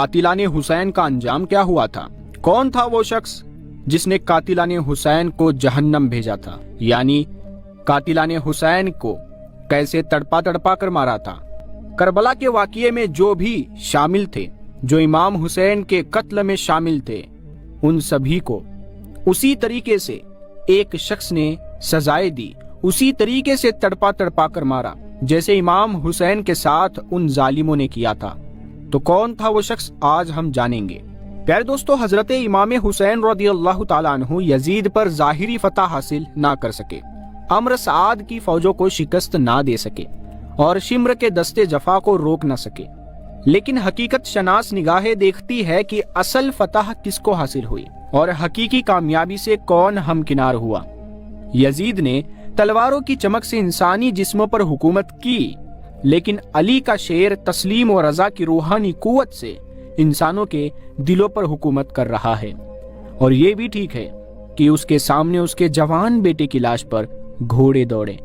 कातिलाने हुसैन का अंजाम क्या हुआ था? कौन था वो शख्स जिसने कातिलाने हुसैन को जहन्नम भेजा था? यानी कातिलाने हुसैन को कैसे तड़पा तड़पा कर मारा था? करबला के वाक़ये में जो भी शामिल थे, जो इमाम हुसैन के कत्ल में शामिल थे, उन सभी को उसी तरीके से एक शख्स ने सजाएं दी, उसी तरीके से तड़पा तड़पा कर मारा जैसे इमाम हुसैन के साथ उन जालिमों ने किया था। तो कौन था वो शख्स, आज हम जानेंगे। प्यारे दोस्तों, हजरत इमाम हुसैन रज़ियल्लाहु ताला अन्हु यजीद पर ज़ाहिरी फतह हासिल ना कर सके, अम्र साद की फौजों को शिकस्त ना दे सके और शिम्र के दस्ते जफा को रोक न सके, लेकिन हकीकत शनास निगाहें देखती है कि असल फतह किसको हासिल हुई और हकीकी कामयाबी से कौन हमकिनार हुआ। यजीद ने तलवारों की चमक से इंसानी जिस्मों पर हुकूमत की, लेकिन अली का शेर तस्लीम और रजा की रूहानी कुव्वत से इंसानों के दिलों पर हुकूमत कर रहा है। और ये भी ठीक है कि उसके सामने उसके जवान बेटे की लाश पर घोड़े दौड़े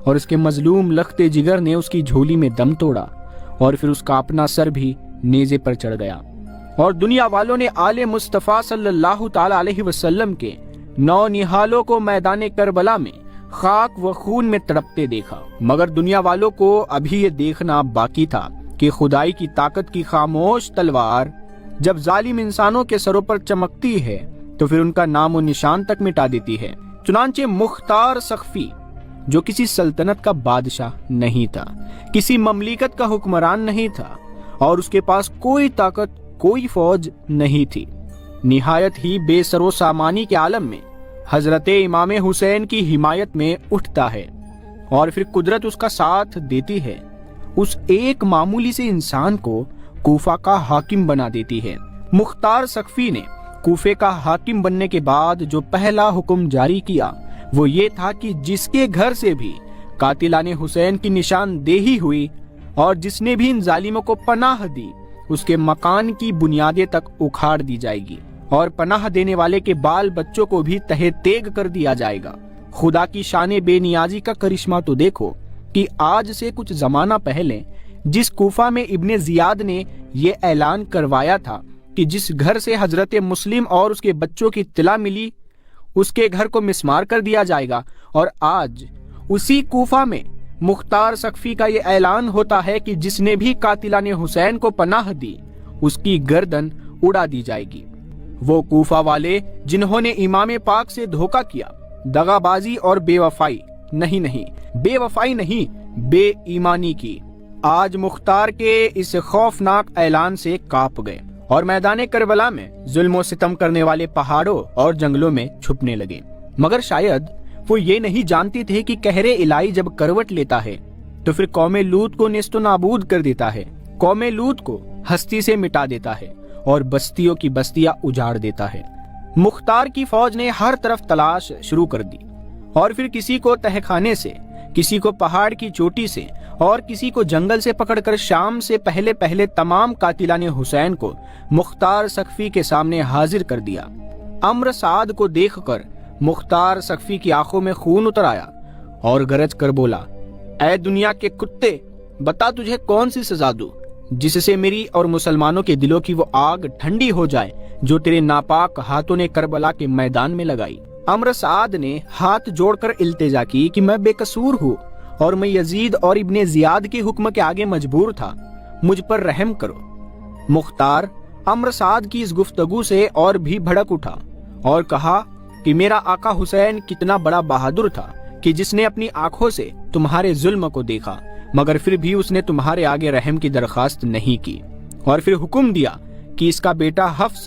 और उसके मजलूम लख्ते जिगर ने उसकी झोली में दम तोड़ा और फिर उसका अपना सर भी नेज़े पर चढ़ गया और दुनिया वालों ने आले मुस्तफ़ा सल्लल्लाहु ताला अलैहि वसल्लम के नौ निहालों को मैदान करबला में खाक व खून में तड़पते देखा। मगर दुनिया वालों को अभी ये देखना बाकी था कि खुदाई की ताकत की खामोश तलवार जब जालिम इंसानों के सरों पर चमकती है तो फिर उनका नामो निशान तक मिटा देती है। चुनांचे मुख्तार सख्फी, जो किसी सल्तनत का बादशाह नहीं था, किसी ममलिकत का हुक्मरान नहीं था और उसके पास कोई ताकत, कोई फौज नहीं थी, निहायत ही बेसरो सामानी के आलम में हजरत इमाम हुसैन की हिमायत में उठता है और फिर कुदरत उसका साथ देती है। उस एक मामूली से इंसान को कूफा का हाकिम बना देती है। मुख्तार सख्फी ने कूफे का हाकिम बनने के बाद जो पहला हुक्म जारी किया वो ये था कि जिसके घर से भी कातिलाने हुसैन की निशानदेही हुई और जिसने भी इन जालिमों को पनाह दी, उसके मकान की बुनियादें तक उखाड़ दी जाएगी और पनाह देने वाले के बाल बच्चों को भी तहे तेग कर दिया जाएगा। खुदा की शान बेनियाजी का करिश्मा तो देखो कि आज से कुछ जमाना पहले जिस कूफा में इब्ने जियाद ने ये ऐलान करवाया था कि जिस घर से हजरत मुस्लिम और उसके बच्चों की इत्तला मिली उसके घर को मिस्मार कर दिया जाएगा, और आज उसी कूफा में मुख्तार सख्फी का ये ऐलान होता है कि जिसने भी कातिलाने हुसैन को पनाह दी उसकी गर्दन उड़ा दी जाएगी। वो कूफा वाले जिन्होंने इमाम पाक से धोखा किया, दगाबाजी और बेवफाई नहीं बेईमानी की, आज मुख्तार के इस खौफनाक ऐलान से कांप गए और मैदान करबला में जुल्म सितम करने वाले पहाड़ों और जंगलों में छुपने लगे। मगर शायद वो ये नहीं जानते थे कि कहरे इलाही जब करवट लेता है तो फिर कौमे लूत को नेस्तो नाबूद कर देता है, कौमे लूत को हस्ती से मिटा देता है और बस्तियों की बस्तियां उजाड़ देता है। मुख्तार की फौज ने हर तरफ तलाश शुरू कर दी और फिर किसी को तहखाने से, किसी को पहाड़ की चोटी से और किसी को जंगल से पकड़कर शाम से पहले पहले तमाम कातिलाने हुसैन को मुख्तार सख्फी के सामने हाजिर कर दिया। अम्र साद को देखकर मुख्तार सख्फी की आंखों में खून उतर आया और गरज कर बोला, ऐ दुनिया के कुत्ते, बता तुझे कौन सी सजा दूं जिससे मेरी और मुसलमानों के दिलों की वो आग ठंडी हो जाए जो तेरे नापाक हाथों ने करबला के मैदान में लगाई। अम्र साद ने हाथ जोड़कर इल्तिजा की कि मैं बेकसूर हूँ और मैं यजीद और इब्ने जियाद के हुक्म के आगे मजबूर था, मुझ पर रहम करो। मुख्तार अम्र साद की इस गुफ्तगू से और भी भड़क उठा और कहा कि मेरा आका हुसैन कितना बड़ा बहादुर था कि जिसने अपनी आंखों से तुम्हारे जुल्म को देखा, मगर फिर भी उसने तुम्हारे आगे रहम की दरखास्त नहीं की और फिर हुक्म दिया कि इसका बेटा हफ्स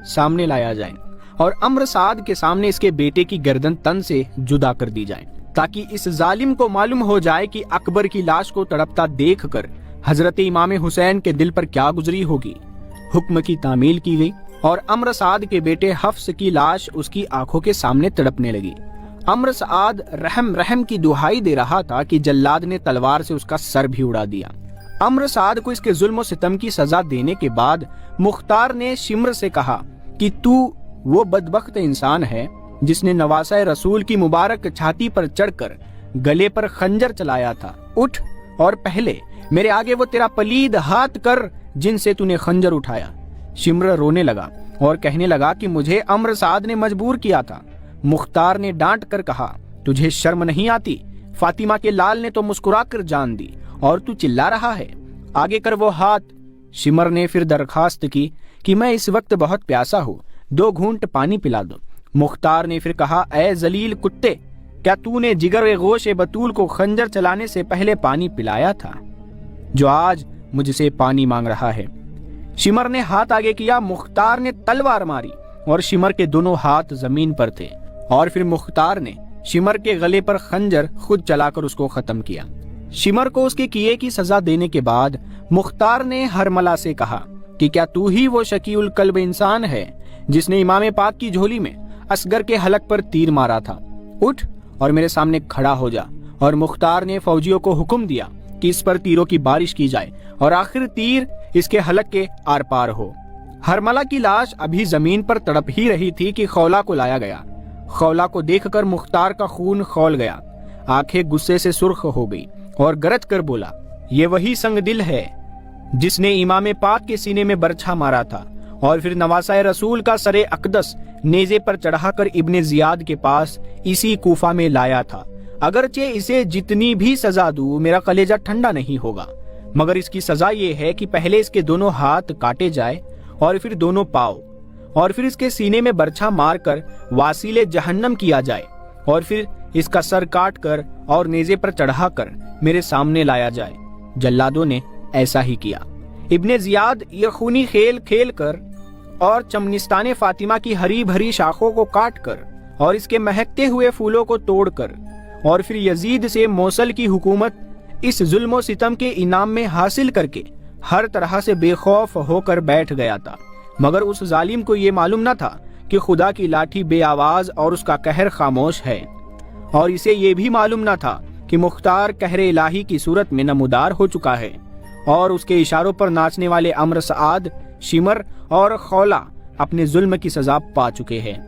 सामने लाया जाए और अम्र साद के सामने इसके बेटे की गर्दन तन से जुदा कर दी जाए, ताकि इस जालिम को मालूम हो जाए कि अकबर की लाश को तड़पता देखकर हजरत इमाम हुसैन के दिल पर क्या गुजरी होगी। हुक्म की तामील की गई और अम्र साद के बेटे हफ्स की लाश उसकी आंखों के सामने तड़पने लगी। अम्र साद रहम की दुहाई दे रहा था कि जल्लाद ने तलवार से उसका सर भी उड़ा दिया। अम्र साद को इसके जुल्म और सितम की सजा देने के बाद मुख्तार ने शिम्र से कहा कि तू वो बदबख्त इंसान है जिसने नवासा रसूल की मुबारक छाती पर चढ़कर गले पर खंजर चलाया था। उठ और पहले मेरे आगे वो तेरा पलीद हाथ कर जिनसे तूने खंजर उठाया। शिमर रोने लगा और कहने लगा कि मुझे अम्र साद ने मजबूर किया था। मुख्तार ने डांट कर कहा, तुझे शर्म नहीं आती? फातिमा के लाल ने तो मुस्कुरा कर जान दी और तू चिल्ला रहा है, आगे कर वो हाथ। शिमर ने फिर दरखास्त की कि मैं इस वक्त बहुत प्यासा हूँ, 2 घूंट पानी पिला दो। मुख्तार ने फिर कहा, ऐ जलील कुत्ते, क्या तूने जिगर गोश बतूल को खंजर चलाने से पहले पानी पिलाया था, जो आज मुझसे पानी मांग रहा है? शिमर ने हाथ आगे किया, मुख्तार ने तलवार मारी और शिमर के दोनों हाथ जमीन पर थे और फिर मुख्तार ने शिमर के गले पर खंजर खुद चलाकर उसको खत्म किया। शिमर को उसके किए की सजा देने के बाद मुख्तार ने हरमला से कहा कि क्या तू ही वो शकीउल कल्ब इंसान है जिसने इमाम पाक की झोली में असगर के हलक पर तीर मारा था? उठ और मेरे सामने खड़ा हो जा। और मुख्तार ने फौजियों को हुक्म दिया कि इस पर तीरों की बारिश की जाए और आखिर तीर इसके हलक के आर पार हो। हरमला की लाश अभी जमीन पर तड़प ही रही थी कि खौला को लाया गया। खौला को देखकर मुख्तार का खून खौल गया, आंखें गुस्से से सुर्ख हो गई और गरज कर बोला, ये वही संगदिल है जिसने इमाम पाक के सीने में बरछा मारा था और फिर नवासाए रसूल का सरे अकदस नेजे पर चढ़ाकर इब्ने जियाद के पास इसी कूफा में लाया था। अगरचे इसे जितनी भी सजा दूं मेरा कलेजा ठंडा नहीं होगा, मगर इसकी सजा ये है कि पहले इसके दोनों हाथ काटे जाए और फिर दोनों पांव, और फिर इसके सीने में बरछा मारकर वासीले जहन्नम किया जाए और फिर इसका सर काट कर और नेजे पर चढ़ाकर मेरे सामने लाया जाए। जल्लादों ने ऐसा ही किया। इब्ने जियाद ये खूनी खेल खेल कर और चमनिस्ताने फातिमा की हरी भरी शाखों को काट कर और इसके महकते हुए फूलों को तोड़कर और फिर यजीद से मौसल की हुकूमत इस जुल्म सितम के इनाम में हासिल करके हर तरह से बेखौफ होकर बैठ गया था। मगर उस जालिम को ये मालूम न था कि खुदा की लाठी बेआवाज और उसका कहर खामोश है, और इसे ये भी मालूम न था कि मुख्तार कहर इलाही की सूरत में नमूदार हो चुका है और उसके इशारों पर नाचने वाले अम्र साद, शिमर और खौला अपने जुल्म की सजा पा चुके हैं।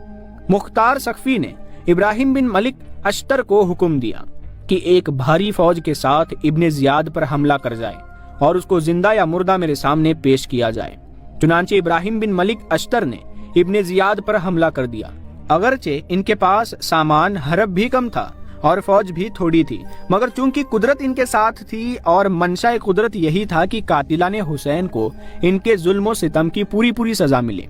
मुख्तार सख्फी ने इब्राहिम बिन मलिक अश्तर को हुक्म दिया कि एक भारी फौज के साथ इब्ने जियाद पर हमला कर जाए और उसको जिंदा या मुर्दा मेरे सामने पेश किया जाए। चुनांचे इब्राहिम बिन मलिक अश्तर ने इब्ने जियाद पर हमला कर दिया। अगरचे इनके पास सामान हरब भी कम था और फौज भी थोड़ी थी, मगर चूंकि कुदरत इनके साथ थी और मंशाए कुदरत यही था कि कातिलाने हुसैन को इनके जुल्म सितम की पूरी पूरी सजा मिले,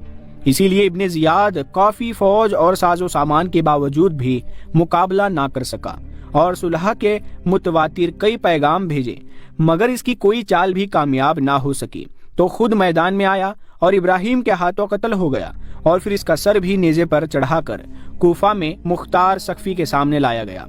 इसीलिए इब्ने जियाद काफी फौज और साजो सामान के बावजूद भी मुकाबला ना कर सका और सुलह के मुतवातिर कई पैगाम भेजे, मगर इसकी कोई चाल भी कामयाब ना हो सकी। तो खुद मैदान में आया और इब्राहिम के हाथों कत्ल हो गया और फिर इसका सर भी नेजे पर चढ़ाकर कूफा में मुख्तार सख्फी के सामने लाया गया।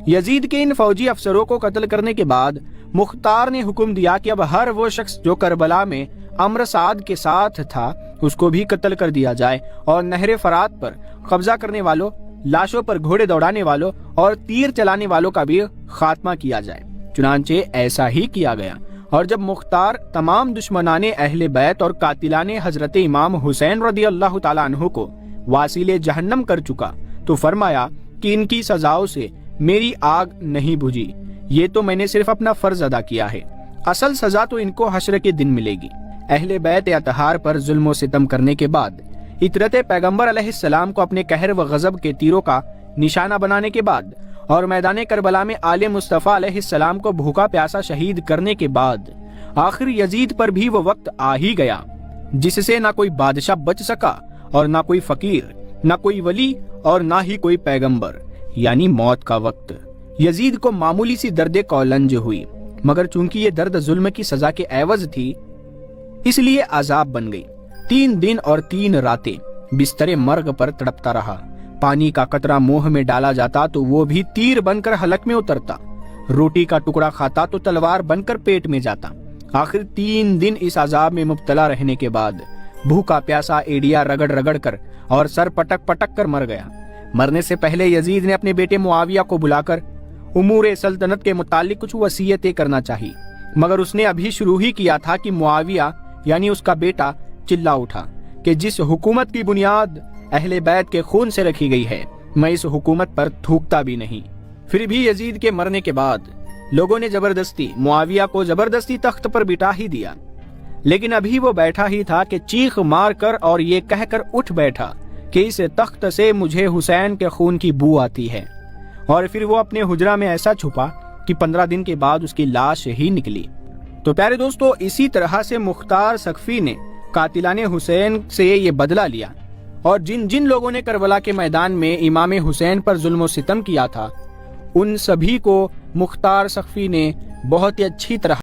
यजीद के इन फौजी अफसरों को कत्ल करने के बाद मुख्तार ने हुक्म दिया कि अब हर वो शख्स जो करबला में अम्र साद के साथ था उसको भी कत्ल कर दिया जाए और नहरे फरात पर कब्जा करने वालों, लाशों पर घोड़े दौड़ाने वालों और तीर चलाने वालों का भी खात्मा किया जाए। चुनांचे ऐसा ही किया गया और जब मुख्तार तमाम दुश्मनाने अहले बैत और कातिलाने हजरत इमाम हुसैन रदी अल्लाह ताला अन्हु को वासीले जहन्नम कर चुका तो फरमाया कि इनकी सजाओं से मेरी आग नहीं बुझी, ये तो मैंने सिर्फ अपना फर्ज अदा किया है, असल सजा तो इनको हश्र के दिन मिलेगी। अहले बैत अतहार पर जुल्म सितम करने के बाद इतरत पैगंबर अलैहिस्सलाम को अपने कहर व गजब के तीरों का निशाना बनाने के बाद और मैदान करबला में आले मुस्तफ़ा अलैहिस्सलाम को भूखा प्यासा शहीद करने के बाद आखिर यजीद पर भी वो वक्त आ ही गया जिससे ना कोई बादशाह बच सका और ना कोई फकीर, ना कोई वली और ना ही कोई पैगंबर, यानी मौत का वक्त। यजीद को मामूली सी दर्द कौलंज हुई, मगर चूंकि ये दर्द जुल्म की सजा के एवज थी इसलिए अजाब बन गई। 3 दिन और 3 रातें बिस्तरे मर्ग पर तड़पता रहा। पानी का कतरा मुंह में डाला जाता तो वो भी तीर बनकर हलक में उतरता, रोटी का टुकड़ा खाता तो तलवार बनकर पेट में जाता। आखिर 3 दिन इस अजाब में मुब्तला रहने के बाद भूखा प्यासा एड़िया रगड़ रगड़ कर और सर पटक पटक कर मर गया। मरने से पहले यजीद ने अपने बेटे मुआविया को बुलाकर उमूर सल्तनत के मुतालिक कुछ वसीयतें करना चाहिए, मगर उसने अभी शुरू ही किया था कि मुआविया यानी उसका बेटा चिल्ला उठा कि जिस हुकूमत की बुनियाद अहले बैत के खून से रखी गई है मैं इस हुकूमत पर थूकता भी नहीं। फिर भी यजीद के मरने के बाद लोगों ने जबरदस्ती मुआविया को जबरदस्ती तख्त पर बिठा ही दिया। لیکن ابھی وہ بیٹھا ہی تھا کہ چیخ مار کر اور یہ کہہ کر اٹھ بیٹھا کہ اس تخت سے مجھے حسین کے خون کی بو آتی ہے، اور پھر وہ اپنے حجرہ میں ایسا چھپا کہ 15 دن کے بعد اس کی لاش ہی نکلی۔ تو پیارے دوستو، اسی طرح سے مختار ثقفی نے قاتلان حسین سے یہ بدلہ لیا، اور جن جن لوگوں نے کربلا کے میدان میں امام حسین پر ظلم و ستم کیا تھا، ان سبھی کو مختار ثقفی نے بہت ہی اچھی طرح